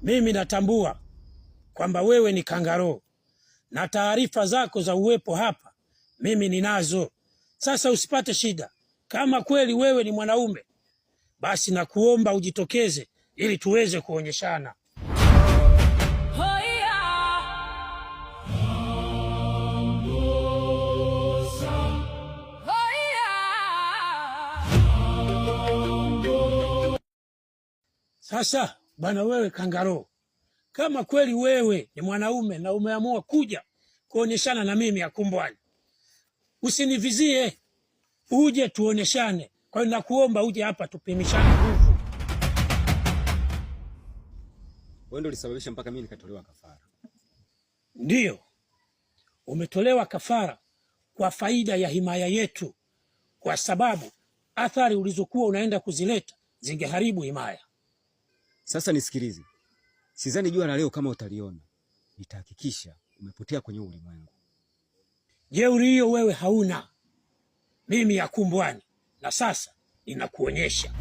Mimi natambua kwamba wewe ni kangaroo na taarifa zako za uwepo hapa mimi ninazo. Sasa usipate shida. Kama kweli wewe ni mwanaume, basi nakuomba ujitokeze ili tuweze kuonyeshana. Sasa bwana, wewe kangaroo, kama kweli wewe ni mwanaume na umeamua kuja kuonyeshana na mimi Akumbwani, usinivizie, uje tuonyeshane. Kwa hiyo nakuomba uje hapa tupimishane nguvu. Wewe ndio ulisababisha mpaka mimi nikatolewa kafara. Ndiyo, umetolewa kafara kwa faida ya himaya yetu, kwa sababu athari ulizokuwa unaenda kuzileta zingeharibu himaya. Sasa nisikilize, sidhani jua la leo kama utaliona, nitahakikisha umepotea kwenye ulimwengu. Jeuri hiyo wewe hauna, mimi Akumbwani, na sasa ninakuonyesha.